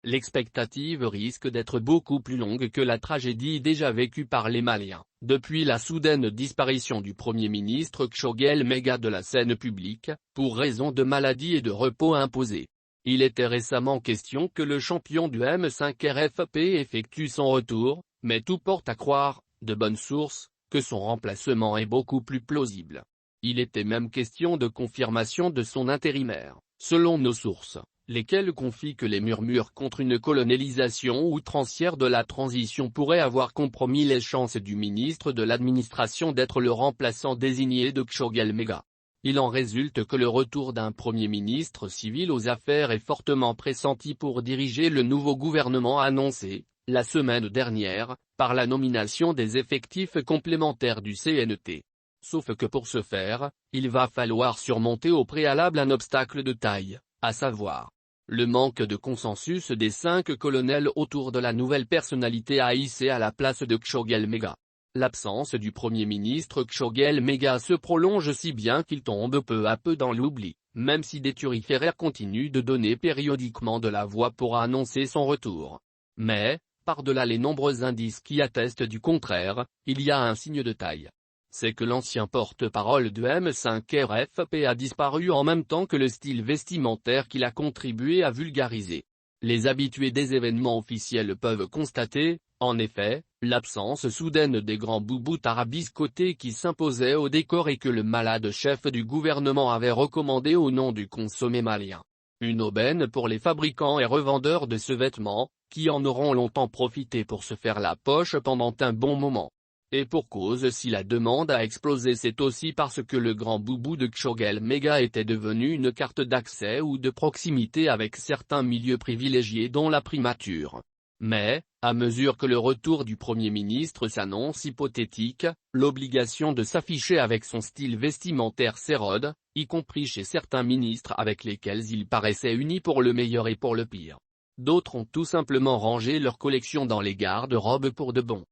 L'expectative risque d'être beaucoup plus longue que la tragédie déjà vécue par les Maliens, depuis la soudaine disparition du Premier ministre Kshogel Mega de la scène publique, pour raison de maladie et de repos imposé. Il était récemment question que le champion du M5 RFP effectue son retour, mais tout porte à croire, de bonnes sources, que son remplacement est beaucoup plus plausible. Il était même question de confirmation de son intérimaire, selon nos sources, lesquelles confient que les murmures contre une colonialisation outrancière de la transition pourraient avoir compromis les chances du ministre de l'administration d'être le remplaçant désigné de Kshogel Mega. Il en résulte que le retour d'un Premier ministre civil aux affaires est fortement pressenti pour diriger le nouveau gouvernement annoncé, la semaine dernière, par la nomination des effectifs complémentaires du CNT. Sauf que pour ce faire, il va falloir surmonter au préalable un obstacle de taille, à savoir le manque de consensus des 5 colonels autour de la nouvelle personnalité haïssée à la place de Kshogel Mega. L'absence du Premier ministre Kshogel Mega se prolonge si bien qu'il tombe peu à peu dans l'oubli, même si des thuriféraires continuent de donner périodiquement de la voix pour annoncer son retour. Mais, par-delà les nombreux indices qui attestent du contraire, il y a un signe de taille. C'est que l'ancien porte-parole de M5 RFP a disparu en même temps que le style vestimentaire qu'il a contribué à vulgariser. Les habitués des événements officiels peuvent constater, en effet, l'absence soudaine des grands boubous tarabiscotés qui s'imposaient au décor et que le malade chef du gouvernement avait recommandé au nom du consommé malien. Une aubaine pour les fabricants et revendeurs de ce vêtement, qui en auront longtemps profité pour se faire la poche pendant un bon moment. Et pour cause, si la demande a explosé, c'est aussi parce que le grand boubou de Kshogel Mega était devenu une carte d'accès ou de proximité avec certains milieux privilégiés dont la primature. Mais, à mesure que le retour du Premier ministre s'annonce hypothétique, l'obligation de s'afficher avec son style vestimentaire s'érode, y compris chez certains ministres avec lesquels il paraissait uni pour le meilleur et pour le pire. D'autres ont tout simplement rangé leur collection dans les garde-robes pour de bon.